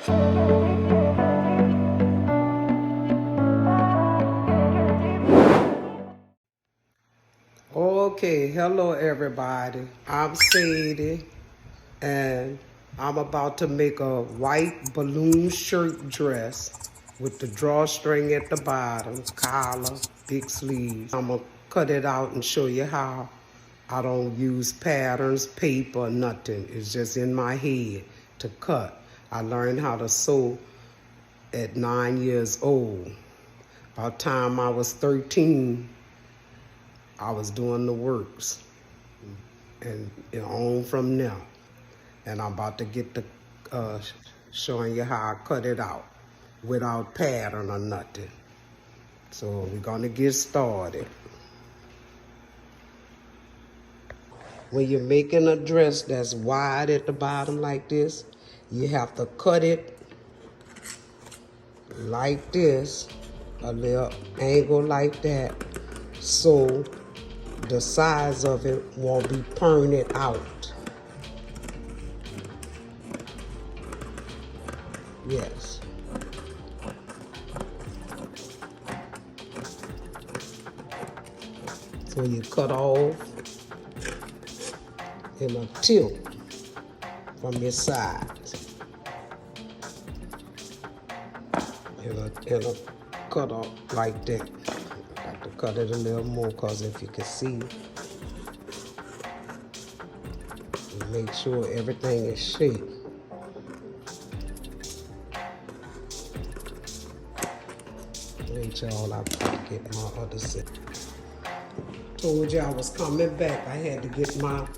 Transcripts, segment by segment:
Okay, hello everybody. I'm Sadie, and I'm about to make a white balloon shirt dress with the drawstring at the bottom, collar, big sleeves. I'm gonna cut it out and show you how. I don't use patterns, paper, nothing. It's just in my head to cut. I learned how to sew at 9 years old. By the time I was 13, I was doing the works and on from there. And I'm about to get to showing you how I cut it out without pattern or nothing. So we're gonna get started. When you're making a dress that's wide at the bottom like this, you have to cut it like this, a little angle like that, so the size of it won't be perned out. Yes. So you cut off in a tilt from your sides. In a cut off like that. I have to cut it a little more because if you can see, make sure everything is shaped. Wait y'all, I gotta get my other set. Told you I was coming back. I had to get my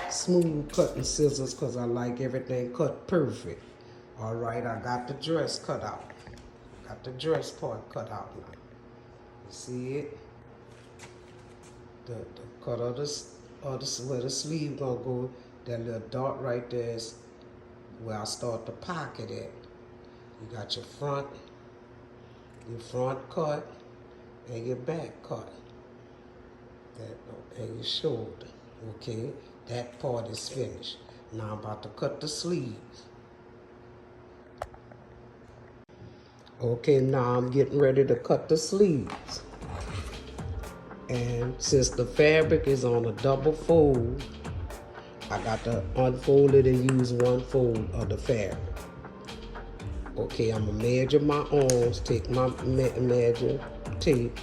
smooth cutting scissors because I like everything cut perfect. All right, I got the dress cut out. Got the dress part cut out now. You see it? The cut of where the sleeve gonna go, that little dot right there is where I start the pocket at. You got your front cut, and your back cut. And your shoulder. Okay, that part is finished. Now I'm about to cut the sleeves. Okay, now I'm getting ready to cut the sleeves. And since the fabric is on a double fold, I got to unfold it and use one fold of the fabric. Okay, I'm gonna measure my arms, take my measuring tape,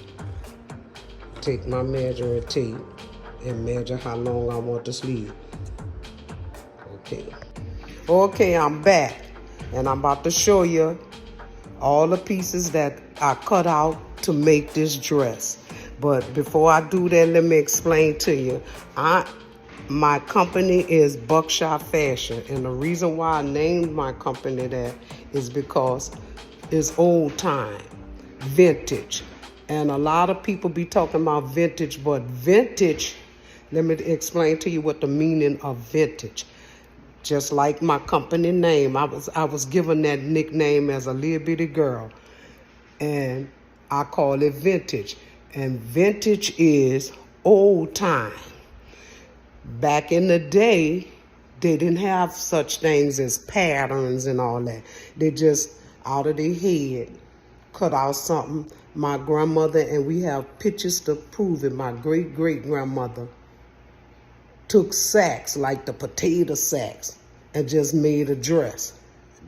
and measure how long I want the sleeve. Okay, I'm back, and I'm about to show you all the pieces that I cut out to make this dress. But before I do that, let me explain to you. My company is BUCKSHOTZ Fashion, and the reason why I named my company that is because it's old time, vintage. And a lot of people be talking about vintage, but vintage, let me explain to you what the meaning of vintage. Just like my company name, I was given that nickname as a little bitty girl, and I call it vintage. And vintage is old time. Back in the day, they didn't have such things as patterns and all that. They just, out of their head, cut out something. My grandmother, and we have pictures to prove it, my great-great-grandmother took sacks, like the potato sacks, and just made a dress.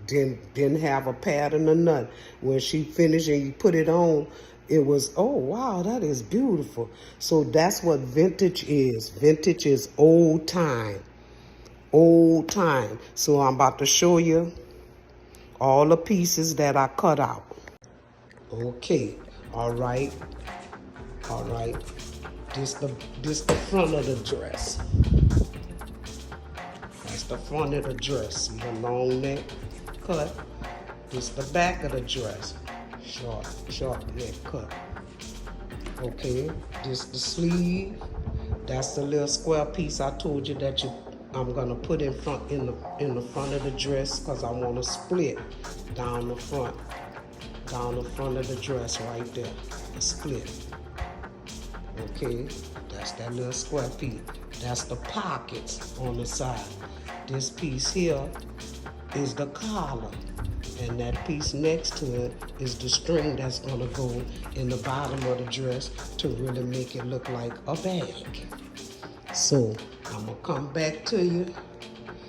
Didn't have a pattern or nothing. When she finished and you put it on, it was, oh, wow, that is beautiful. So that's what vintage is. Vintage is old time. Old time. So I'm about to show you all the pieces that I cut out. Okay, all right. This the front of the dress. That's the front of the dress. See the long neck cut. This the back of the dress. Short neck cut. Okay, this the sleeve. That's the little square piece I told you that I'm gonna put in the front of the dress because I want to split down the front of the dress right there. A split. Okay, that's that little square piece. That's the pockets on the side. This piece here is the collar. And that piece next to it is the string that's gonna go in the bottom of the dress to really make it look like a bag. So I'm gonna come back to you.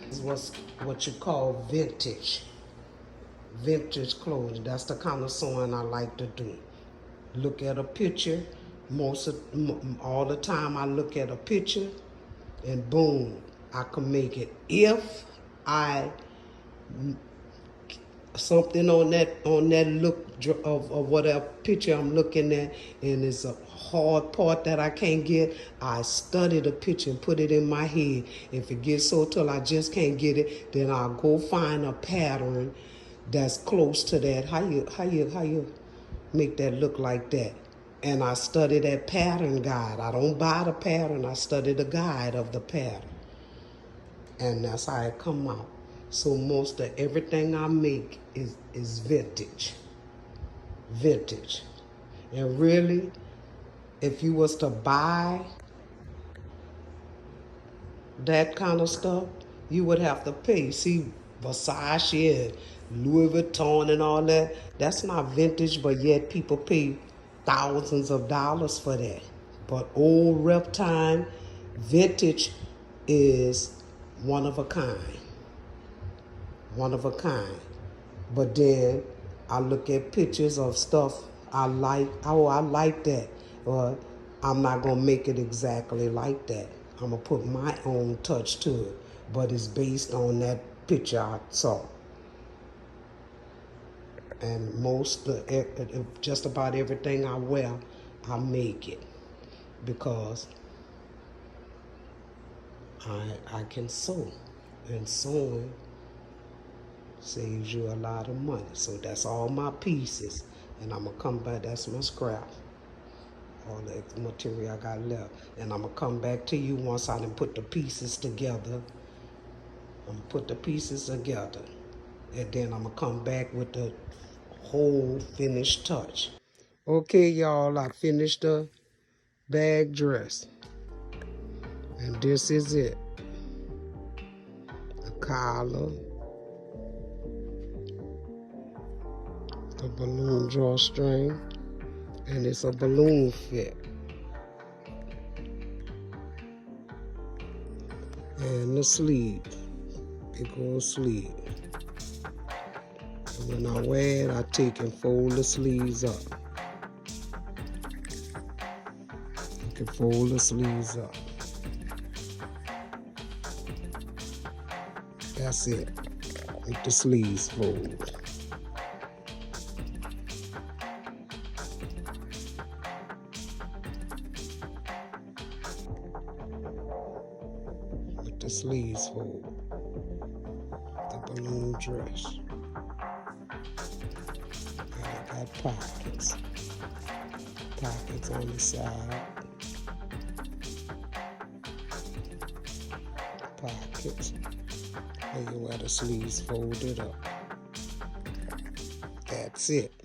This is what you call vintage. Vintage clothes. That's the kind of sewing I like to do. Look at a picture. All the time I look at a picture and boom, I can make it. If I something on that look of whatever picture I'm looking at, and it's a hard part that I can't get, I study the picture and put it in my head. If it gets so till I just can't get it, then I'll go find a pattern that's close to that. How you make that look like that? And I study that pattern guide. I don't buy the pattern, I study the guide of the pattern. And that's how it come out. So most of everything I make is vintage. Vintage. And really, if you was to buy that kind of stuff, you would have to pay. See, Versace and Louis Vuitton and all that, that's not vintage, but yet people pay thousands of dollars for that. But old Reptile vintage is one of a kind. One of a kind. But then I look at pictures of stuff I like. Oh, I like that. But I'm not going to make it exactly like that. I'm going to put my own touch to it. But it's based on that picture I saw. And just about everything I wear, I make it. Because I can sew. And sewing saves you a lot of money. So that's all my pieces. And I'm going to come back. That's my scrap. All the material I got left. And I'm going to come back to you once I done put the pieces together. I'm going to put the pieces together. And then I'm going to come back with the whole finished touch. Okay, y'all. I finished the bag dress. And this is it. The collar. The balloon drawstring, and it's a balloon fit. And the sleeve, big old sleeve. And when I wear it, I take and fold the sleeves up. You can fold the sleeves up. That's it. Make the sleeves fold. The sleeves fold, the balloon dress, and I got pockets on the side, pockets, and you wear the sleeves folded up. That's it.